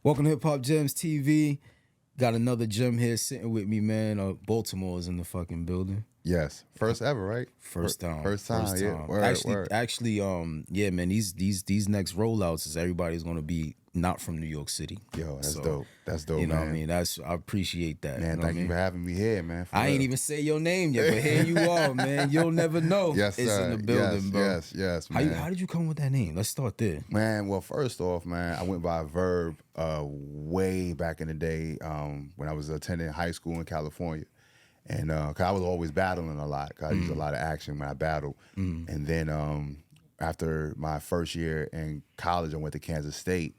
Welcome to Hip Hop Gems TV. Got another gem here sitting with me, man. Baltimore is in the fucking building. Yes, first ever, right? First time. Yeah. Word, Actually, yeah, man. These next rollouts is everybody's gonna be not from New York City. Yo, that's dope. That's dope, You know man. what I mean? I appreciate that. Man, you know thank you for having me here, man. I ain't even say your name yet, but here you are, man. You'll never know. Yes, It's sir. in the building, bro. Yes, man. How did you come with that name? Let's start there. Man, well, first off, man, I went by Verb way back in the day when I was attending high school in California. And cause I was always battling a lot. Cause I used a lot of action when I battled. And then after my first year in college, I went to Kansas State.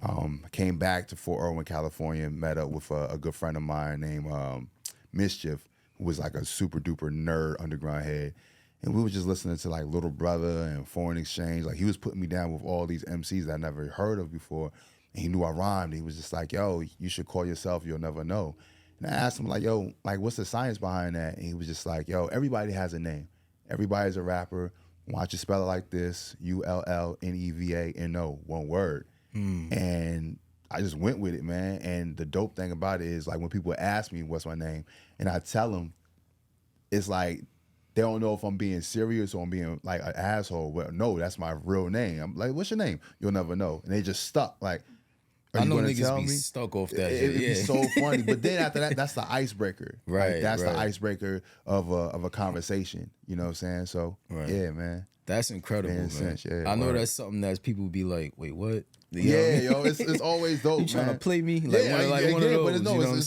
I came back to Fort Irwin, California, and met up with a good friend of mine named Mischief, who was like a super duper nerd underground head. And we were just listening to like Little Brother and Foreign Exchange. Like he was putting me down with all these MCs that I never heard of before. And he knew I rhymed. He was just like, yo, you should call yourself You'll Never Know. And I asked him like, yo, like what's the science behind that? And he was just like, yo, everybody has a name. Everybody's a rapper. Why don't you spell it like this? ULLNEVANO, one word. And I just went with it, man. And the dope thing about it is like when people ask me what's my name and I tell them, it's like they don't know if I'm being serious or I'm being like an asshole. Well, no, that's my real name. I'm like, what's your name? You'll never know. And they just stuck. Like, I know niggas be stuck off that shit. It'd be so funny. But then after that, that's the icebreaker. Right. Like, that's the icebreaker of a conversation. You know what I'm saying? So, yeah, man. That's incredible, man. Sense, yeah, I know that's something that people be like, wait, what? You know Yeah, what I mean? yo, it's always dope. You trying man. to play me? Like, Yeah, one of those, but it's you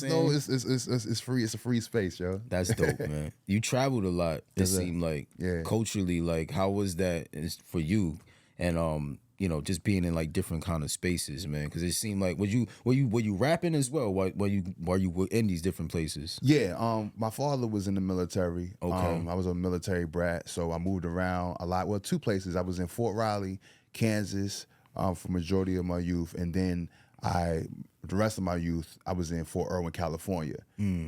know what I'm saying? it's free. It's a free space, yo. That's dope, man. You traveled a lot. It seemed like culturally, like how was that for you? And you know, just being in like different kind of spaces, man. Because it seemed like were you rapping as well while you were in these different places? Yeah. My father was in the military. Okay. I was a military brat, so I moved around a lot. Well, two places. I was in Fort Riley, Kansas, for majority of my youth, and then the rest of my youth, I was in Fort Irwin, California.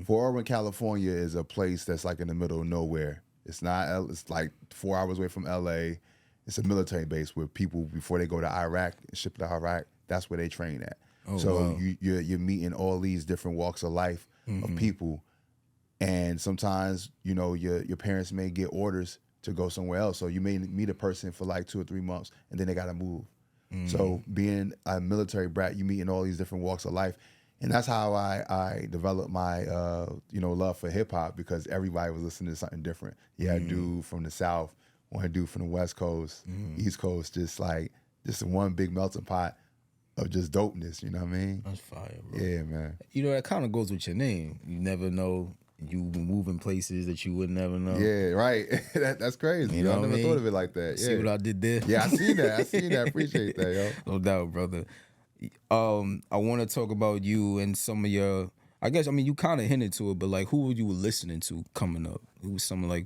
Fort Irwin, California is a place that's like in the middle of nowhere. It's like 4 hours away from LA. It's a military base where people, before they go to Iraq and ship to Iraq, that's where they train at. Oh, so wow. you're meeting all these different walks of life of people, and sometimes you know your parents may get orders to go somewhere else. So you may meet a person for like 2 or 3 months, and then they got to move. So being a military brat, you meet in all these different walks of life. And that's how I developed my love for hip hop, because everybody was listening to something different. You had a dude from the South, one dude from the West Coast, East Coast, just one big melting pot of just dopeness, you know what I mean? That's fire, bro. Yeah, man. You know, that kind of goes with your name. You never know. You moving places that you would never know. Yeah, right. That's crazy. You know I what I never mean? thought of it like that. See what I did there? Yeah, I seen that. Appreciate that, yo. No doubt, brother. I want to talk about you and some of your. I guess you kind of hinted to it, but like, who were you listening to coming up? Who was some of like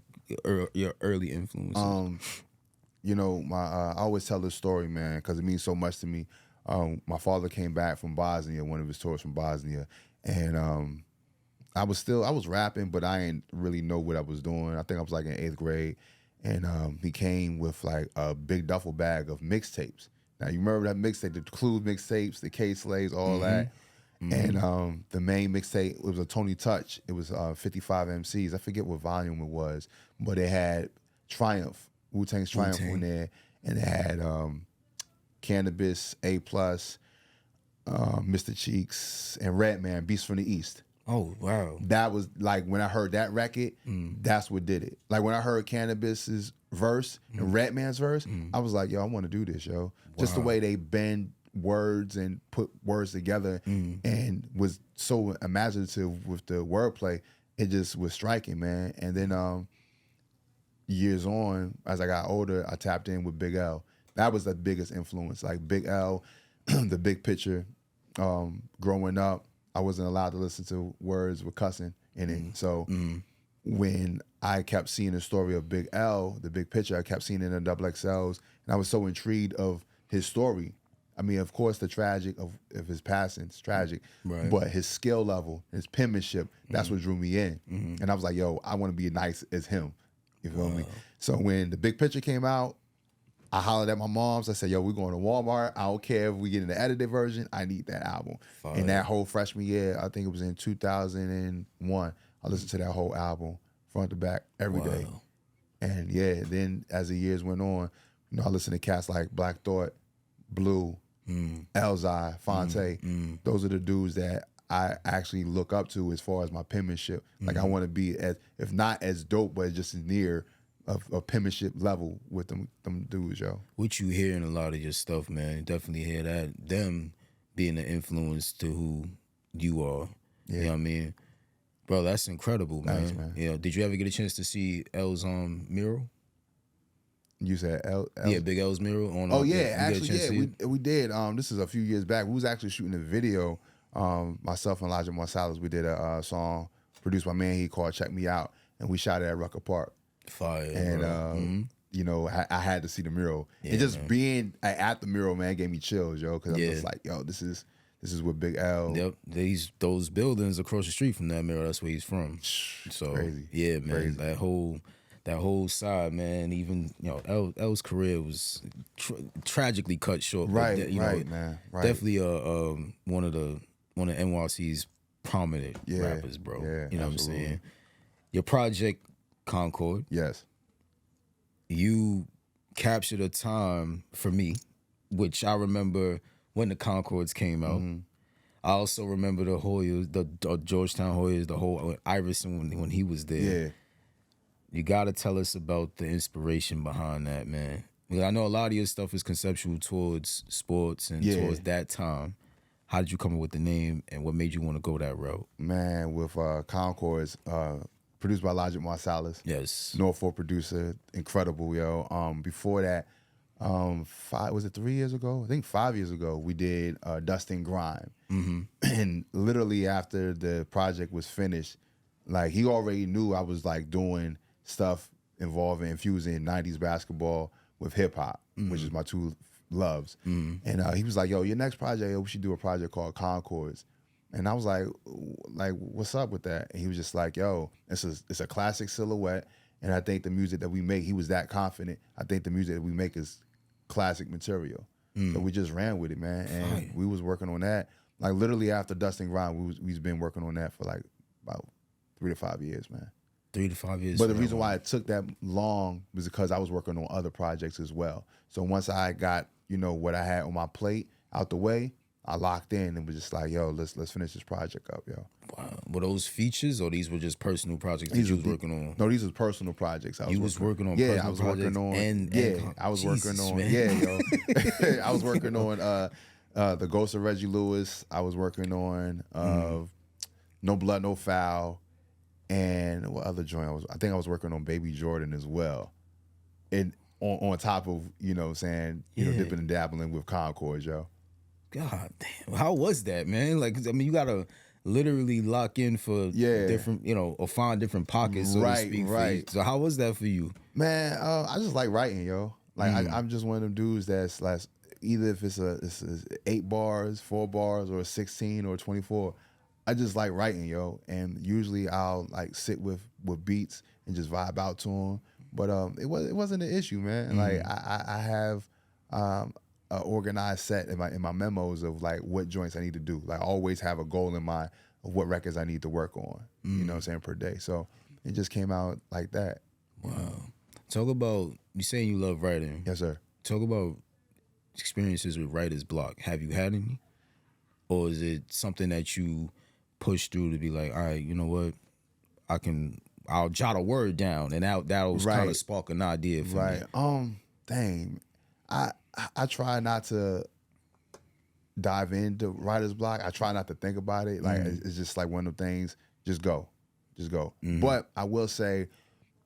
your early influences? You know, I always tell this story, man, because it means so much to me. My father came back from Bosnia, one of his tours from Bosnia, and I was rapping, but I didn't really know what I was doing. I think I was like in 8th grade, and he came with like a big duffel bag of mixtapes. Now you remember that mixtape, the Clue mixtapes, the K-Slaves, all that. And the main mixtape was a Tony Touch. It was 55 MCs. I forget what volume it was, but it had Triumph, Wu-Tang's Triumph on there, and it had Cannabis, A+, Mr. Cheeks, and Redman, Beast from the East. Oh, wow. That was like, when I heard that record, that's what did it. Like when I heard Cannabis's verse and Redman's verse, I was like, yo, I want to do this, yo. Wow. Just the way they bend words and put words together and was so imaginative with the wordplay, it just was striking, man. And then years on, as I got older, I tapped in with Big L. That was the biggest influence. Like Big L, the big picture. Growing up, I wasn't allowed to listen to words with cussing in it. So when I kept seeing the story of Big L, the big picture, I kept seeing it in the XXLs, and I was so intrigued of his story. I mean, of course, the tragic of his passing, it's tragic, right. But his skill level, his penmanship, that's what drew me in. And I was like, yo, I want to be nice as him. You feel me? So when the big picture came out, I hollered at my mom's. I said, yo, we're going to Walmart. I don't care if we get in the edited version. I need that album. Fire. And that whole freshman year, I think it was in 2001, I listened to that whole album front to back every day. And yeah, then as the years went on, you know, I listened to cats like Black Thought, Blue, Elzai, Fonte. Those are the dudes that I actually look up to as far as my penmanship. Like I want to be as, if not as dope, but just as near a penmanship level with them dudes, yo. What you hear in a lot of your stuff, man, definitely hear that. Them being an influence to who you are. Yeah. You know what I mean? Bro, that's incredible, man. Thanks, man. Yeah. Did you ever get a chance to see L's mural? You said L? Yeah, Big L's mural on. Oh yeah, actually, yeah, we did. This is a few years back. We was actually shooting a video. Myself and Elijah Marsalis, we did a song produced by Man He called "Check Me Out," and we shot it at Rucker Park. Fire. And you know, I had to see the mural. Yeah, and just being at the mural, man, gave me chills, yo. Because I'm just like, yo, this is what Big L. Yep, those buildings across the street from that mural. That's where he's from. So crazy. Yeah, man. Crazy. That whole side, man. Even L's career was tragically cut short. Right, but, man. Right. Definitely one of NYC's prominent rappers, bro. Yeah, you know what I'm saying? Your project Concord. Yes. You captured a time for me, which I remember when the Concords came out. I also remember the Hoyas, the Georgetown Hoyas, the whole Iverson when he was there. Yeah. You got to tell us about the inspiration behind that, man. Because I know a lot of your stuff is conceptual towards sports and towards that time. How did you come up with the name, and what made you want to go that route? Man, with Concords, produced by Elijah Marsalis. Yes. Norfolk producer, incredible, yo. Before that, 3 years ago? I think 5 years ago, we did Dust and Grime. And literally after the project was finished, like he already knew I was like doing stuff infusing 90s basketball with hip hop, which is my two loves. And he was like, yo, your next project, yo, we should do a project called Concords. And I was like, what's up with that? And he was just like, yo, it's a classic silhouette. And I think the music that we make, he was that confident. I think the music that we make is classic material. So we just ran with it, man. And we was working on that. Like literally after Dust and Grime, we've been working on that for like about 3 to 5 years, man. 3 to 5 years. But the reason why it took that long was because I was working on other projects as well. So once I got, what I had on my plate out the way, I locked in and was just like, yo, let's finish this project up, yo. Wow. Were those features, or these were just personal projects that you was working on? No, these were personal projects. I was working on personal projects. I was working on I was working on The Ghost of Reggie Lewis. I was working on No Blood, No Foul. And what other joint I think I was working on Baby Jordan as well. And on top of, dipping and dabbling with Concords, yo. God damn. How was that, man? Like, I mean, you gotta literally lock in for different, or find different pockets, so to speak. Right. So how was that for you? Man, I just like writing, yo. Like I'm just one of them dudes that's like, either if it's 8 bars, 4 bars, or 16 or 24. I just like writing, yo, and usually I'll like sit with beats and just vibe out to them. But it wasn't an issue, man. Like I have an organized set in my memos of like what joints I need to do. Like I always have a goal in mind of what records I need to work on. You know what I'm saying, per day. So it just came out like that. Wow. Talk about, you saying you love writing. Yes, sir. Talk about experiences with writer's block. Have you had any, or is it something that you push through to be like, all right, you know what, I'll jot a word down, and that'll kind of spark an idea for me. Dang, I try not to dive into writer's block. I try not to think about it. Like it's just like one of the things. Just go. But I will say,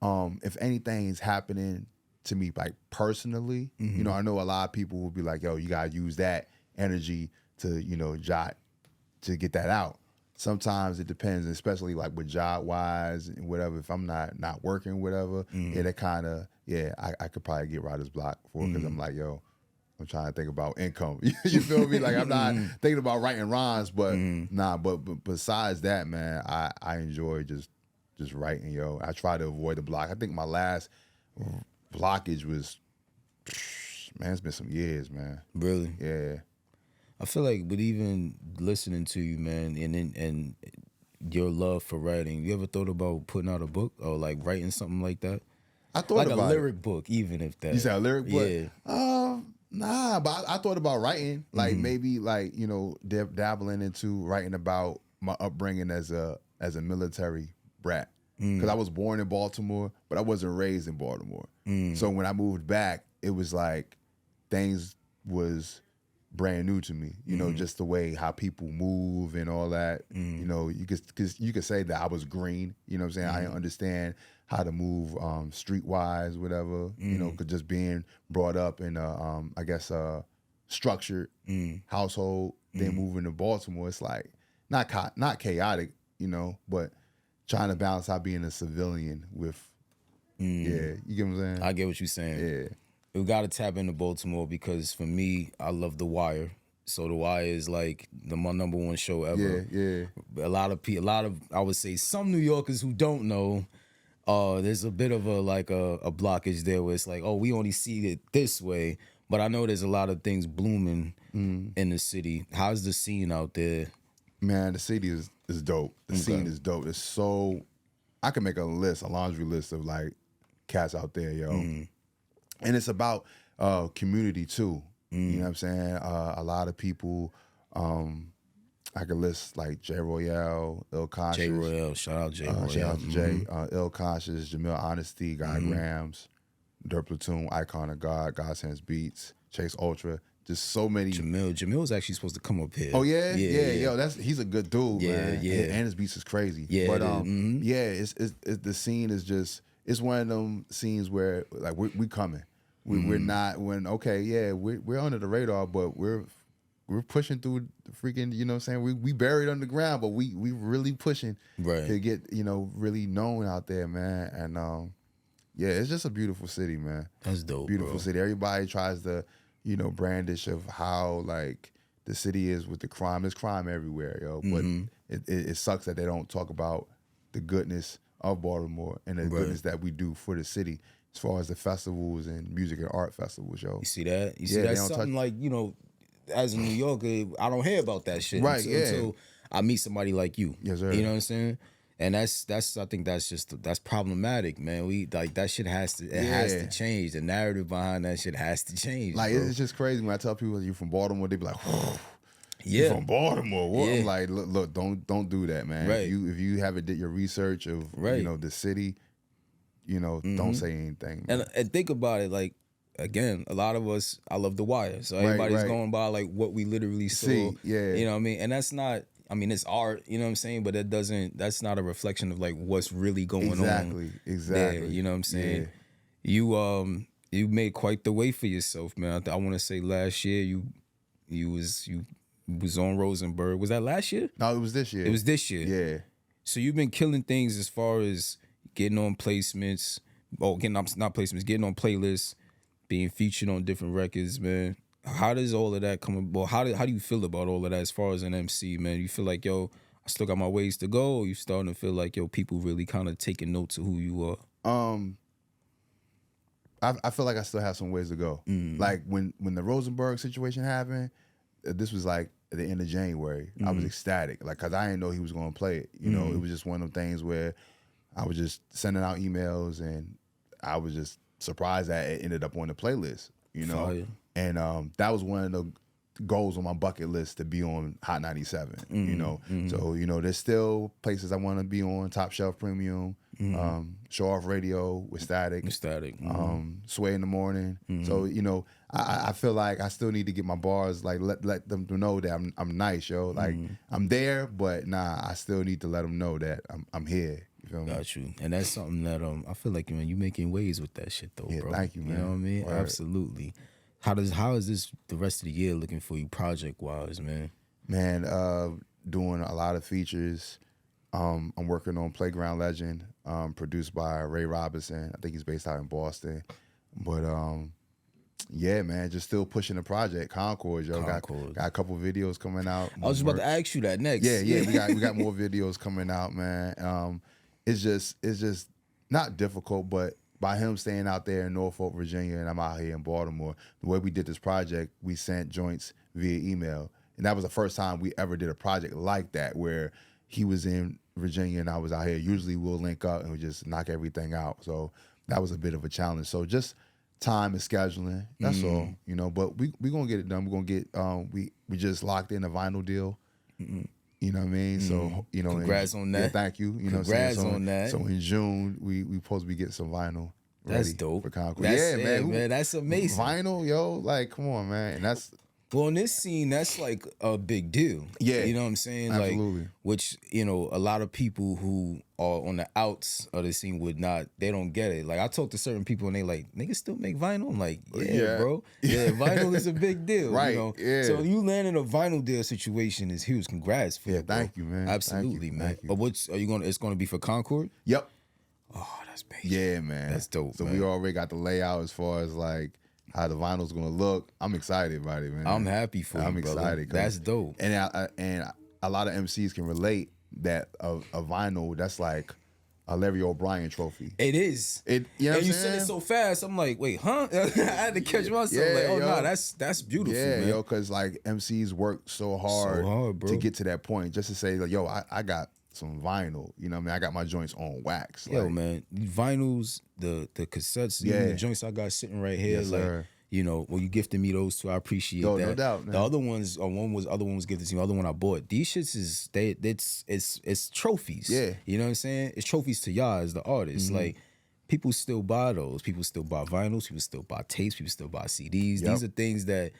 if anything's happening to me like personally, I know a lot of people will be like, yo, you gotta use that energy to jot to get that out. Sometimes it depends, especially like with job wise and whatever. If I'm not working, whatever, that kind of, I could probably get writer's block for it, because I'm like, yo, I'm trying to think about income. You feel me? Like I'm not thinking about writing rhymes, but but besides that, man, I enjoy just writing, yo. I try to avoid the block. I think my last blockage was Man, it's been some years, man. Really? Yeah. I feel like with even listening to you, man, and your love for writing, you ever thought about putting out a book or like writing something like that? I thought like about a lyric book, even if that. You said a lyric book? Yeah. Nah, but I thought about writing, like maybe like, you know, dabbling into writing about my upbringing as a military brat. Because I was born in Baltimore, but I wasn't raised in Baltimore. So when I moved back, it was like things was brand new to me. You know, just the way how people move and all that. You know, you could say that I was green. You know what I'm saying? I understand how to move streetwise, whatever. You know, cause just being brought up in I guess structured household. Then moving to Baltimore, it's like not chaotic, you know, but trying to balance out being a civilian with, yeah, you get what I'm saying? I get what you're saying. Yeah. We got to tap into Baltimore because for me, I love The Wire. So The Wire is like my number one show ever. Yeah. A lot of, I would say some New Yorkers who don't know, there's a bit of a blockage there where it's like, oh, we only see it this way. But I know there's a lot of things blooming in the city. How's the scene out there? Man, the city is dope. The scene is dope. It's so, I can make a laundry list of like cats out there, yo. And it's about community too. You know what I'm saying? A lot of people, I could list like J Royale, Ill Conscious. J Royale, shout out J Royale. Shout out to Jay. Ill Conscious, Jamil Honesty, Guy Grams, Dirt Platoon, Icon of God, God Sends Beats, Chase Ultra. Just so many. Jamil's actually supposed to come up here. Oh yeah, yo, he's a good dude, man. And his beats is crazy. Yeah, but it's the scene is just, it's one of them scenes where like we coming. We're not we're under the radar, but we're pushing through the freaking, you know what I'm saying? We buried underground, but we really pushing to get, you know, really known out there, man. And yeah, it's just a beautiful city, man. That's dope. Beautiful city. Everybody tries to, you know, brandish of how like the city is with the crime. There's crime everywhere, yo. But it sucks that they don't talk about the goodness of Baltimore and the goodness that we do for the city as far as the festivals and music and art festivals, yo. You see that? You see that's something like, you know, as a New Yorker, I don't hear about that shit until I meet somebody like you. Yes, sir. You know what I'm saying? And that's I think that's problematic, man. We like that shit has to change. The narrative behind that shit has to change. Like bro. It's just crazy when I tell people you're from Baltimore, they be like, whoa. Yeah, you from Baltimore. What? I'm like, look, don't do that, man. Right. If you haven't did your research of you know the city, you know, don't say anything. Man. And think about it, like again, a lot of us, I love The Wire, so everybody's going by like what we literally saw. You know what I mean? And that's not. I mean, it's art, you know what I'm saying? But that's not a reflection of like what's really going on. Exactly. There, you know what I'm saying? Yeah. You made quite the way for yourself, man. I want to say last year you was on Rosenberg. Was that last year? No, it was this year. It was this year. Yeah. So you've been killing things as far as getting on placements, getting on playlists, being featured on different records, man. How does all of that come about? How do you feel about all of that as far as an MC, man? You feel like, yo, I still got my ways to go, or you starting to feel like, yo, people really kind of taking note to who you are? I feel like I still have some ways to go. Like when the Rosenberg situation happened, this was like at the end of January. I was ecstatic, like, cause I didn't know he was gonna play it. You know, it was just one of them things where I was just sending out emails and I was just surprised that it ended up on the playlist. You know. Fire. And that was one of the goals on my bucket list to be on Hot 97, you know. So, you know, there's still places I want to be on, Top Shelf Premium, Show Off Radio with Static. Sway in the Morning. So, you know, I feel like I still need to get my bars, like let them know that I'm nice, yo. Like I'm there, but nah, I still need to let them know that I'm here. You feel me? Got you. And that's something that I feel like, man, you making ways with that shit though, bro. Thank you, man. You know what I mean? Word. Absolutely. How is this the rest of the year looking for you project wise, man? Man, doing a lot of features. I'm working on Playground Legend, produced by Ray Robinson. I think he's based out in Boston. But yeah, man, just still pushing the project. Concords, yo. Got a couple videos coming out. I was about to ask you that next. Yeah, we got more videos coming out, man. It's just not difficult, but by him staying out there in Norfolk, Virginia, and I'm out here in Baltimore, the way we did this project, we sent joints via email. And that was the first time we ever did a project like that, where he was in Virginia and I was out here. Usually we'll link up and we just knock everything out. So that was a bit of a challenge. So just time and scheduling, that's all, you know. But we gonna get it done. We're gonna get we just locked in a vinyl deal. You know what I mean? So, you know, congrats on that. Yeah, thank you. You know what I'm Congrats saying? on that. So in June, we supposed to be getting some vinyl. That's dope. For Concords. Yeah, man. Man, that's amazing. Vinyl, yo, like, come on, man. And that's well, in this scene, that's like a big deal. Yeah. You know what I'm saying? Absolutely. Like, which, you know, a lot of people who are on the outs of the scene would not, they don't get it. Like, I talk to certain people and they like, niggas still make vinyl? I'm like, yeah. Bro. Yeah, vinyl is a big deal. Right. You know? Yeah. So you landing a vinyl deal situation is huge. Congrats for it, bro. Thank you, man. Absolutely, man. Thank you. But it's gonna be for Concord? Yep. Oh, that's big. Yeah, man. That's dope. So man. we already got the layout as far as like how the vinyl's gonna look. I'm excited about it, man. I'm happy for you. I'm brother. excited. That's dope. And a lot of MCs can relate that a vinyl that's like a Larry O'Brien trophy. It is. You know and you said it so fast. I'm like, wait, huh? I had to catch myself. Yeah, like, oh yo. no, that's beautiful. Yeah, man. yo, because like MCs work so hard bro. to get to that point, just to say like, yo, I got some vinyl. You know what I mean? I got my joints on wax. Yo, like, man, vinyls, the cassettes, even the joints I got sitting right here, Yes, like. sir. You know, well, you gifted me those two. I appreciate that. No doubt, man. The other ones, other one was gifted to me. The other one I bought. These shits is it's trophies. Yeah. You know what I'm saying? It's trophies to y'all as the artists. Like, people still buy those. People still buy vinyls. People still buy tapes. People still buy CDs. Yep. These are things that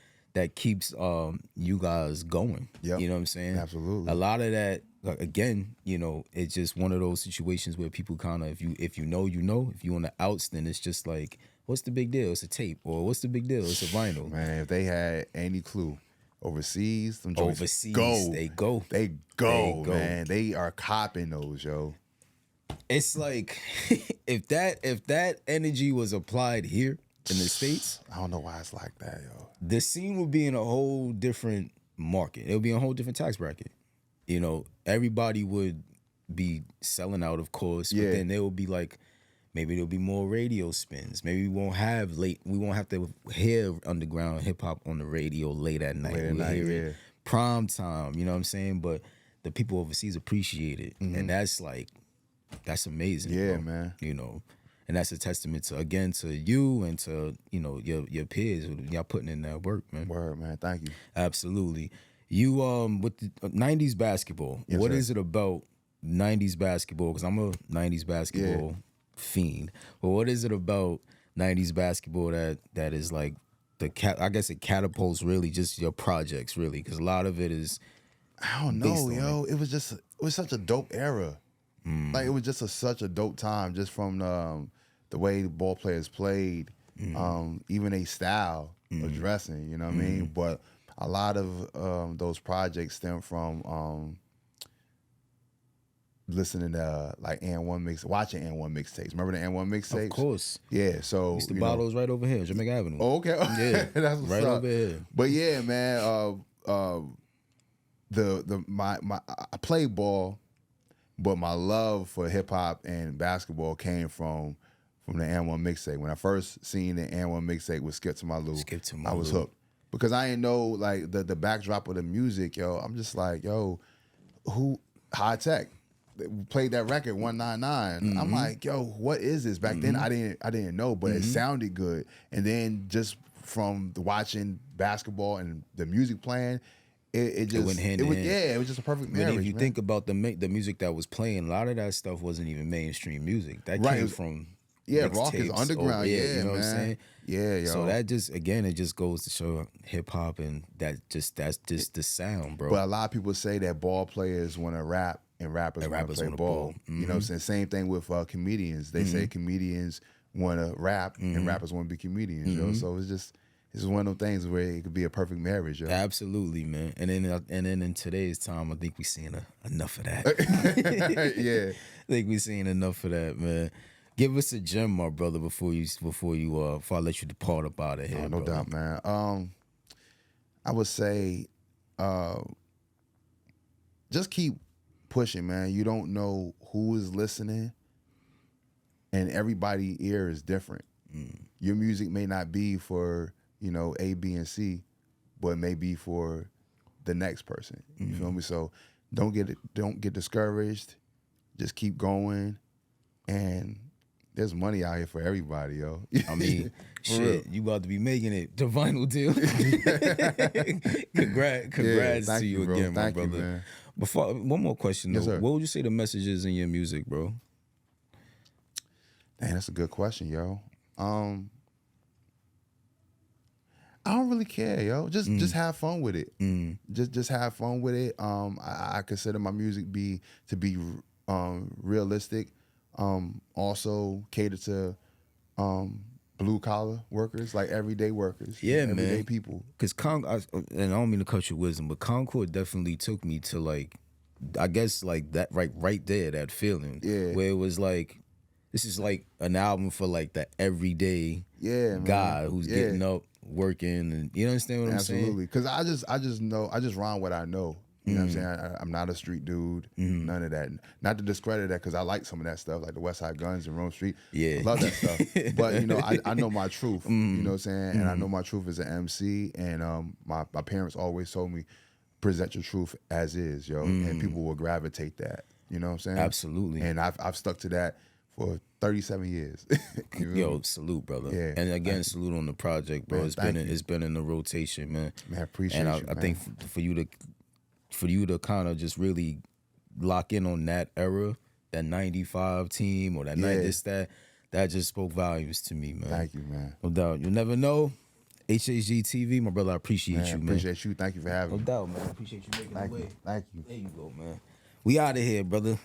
keeps you guys going. Yep. You know what I'm saying? Absolutely. A lot of that, like, again, you know, it's just one of those situations where people kind of, if you know, you know. If you on the outs, then it's just like, what's the big deal? It's a tape. Or what's the big deal? It's a vinyl. Man, if they had any clue, overseas, them joints Overseas, go. they go. They go, man. They are copping those, yo. It's like if that energy was applied here in the States, I don't know why it's like that, yo. the scene would be in a whole different market. It would be in a whole different tax bracket. You know, everybody would be selling out, of course, but then there will be like, maybe there'll be more radio spins. Maybe we won't have to hear underground hip hop on the radio late at night. We'll hear it prime time, you know what I'm saying? But the people overseas appreciate it. And that's amazing. Yeah, bro. man. You know, and that's a testament to you and to, you know, your peers. Y'all putting in that work, man. Word, man. Thank you. Absolutely. You with the 90s basketball. Yes, what sir. is it about 90s basketball? Because I'm a 90s basketball fiend. But what is it about 90s basketball that is like I guess it catapults really just your projects, really, because a lot of it is I don't know, yo. It was such a dope era. Like, it was just such a dope time, just from the way the ball players played, even a style of dressing. You know what I mean? But a lot of those projects stem from listening to like watching N1 mixtapes. Remember the N1 mixtapes? Of course. Yeah. So Used to buy those right over here, Jamaica Avenue. Oh, okay. Yeah, that's what's right up. over here. But yeah, man. I played ball, but my love for hip hop and basketball came from the N1 mixtape. When I first seen the N1 mixtape with Skip to My Lou, I was hooked. Because I didn't know like the backdrop of the music, yo. I'm just like, yo, who High Tech played that record 199. I'm like, yo, what is this? Back then I didn't know, but it sounded good. And then just from watching basketball and the music playing, it just went hand in hand. Yeah, it was just a perfect marriage. But if you think about the music that was playing, a lot of that stuff wasn't even mainstream music. That came from rock is underground. you know man. what I'm saying? Yeah, yo. So that just it just goes to show hip hop, and that's just the sound, bro. But a lot of people say that ball players want to rap and rappers want to play ball. You know what I'm saying? Same thing with comedians. They say comedians want to rap and rappers want to be comedians. Yo. So it's one of those things where it could be a perfect marriage. Yo. Absolutely, man. And then in today's time, I think we're seeing enough of that. Yeah, I think we're seeing enough of that, man. Give us a gem, my brother, before I let you depart up out of here. no doubt, man. I would say, just keep pushing, man. You don't know who is listening, and everybody's ear is different. Your music may not be for, you know, A, B, and C, but it may be for the next person. You feel me? So don't get discouraged. Just keep going, and there's money out here for everybody, yo. I mean, shit, you about to be making it to vinyl deal. Congrats to you bro. again, my Thank you, brother. man. Before one more question, though. Yes, sir. What would you say the message is in your music, bro? Dang, that's a good question, yo. I don't really care, yo. Just have fun with it. Just have fun with it. I consider my music to be realistic. Also cater to blue collar workers, like everyday workers, everyday people. Because and I don't mean to cut your wisdom, but Concord definitely took me to, like, I guess, like that right there, that feeling, where it was like, this is like an album for like the everyday guy who's getting up, working, and you understand what I'm saying? Absolutely, because I just rhyme what I know. You know what I'm saying? I'm not a street dude, none of that. Not to discredit that, because I like some of that stuff, like the West Side Guns and Rome Street. Yeah. I love that stuff. But, you know, I know my truth, you know what I'm saying? And I know my truth as an MC, and my parents always told me, present your truth as is, yo, and people will gravitate that, you know what I'm saying? Absolutely. And I've stuck to that for 37 years. Yo, salute, brother. Yeah. And again, salute on the project, bro. Man, it's been in the rotation, man. Man, I appreciate you, I think for you to kind of just really lock in on that era, that 95 team or that that just spoke volumes to me, man. Thank you, man. No doubt. You'll never know. HHGTV, my brother, I appreciate you, man. Appreciate you. Thank you for having me. No doubt, man. I appreciate you making the way. Thank you. There you go, man. We out of here, brother.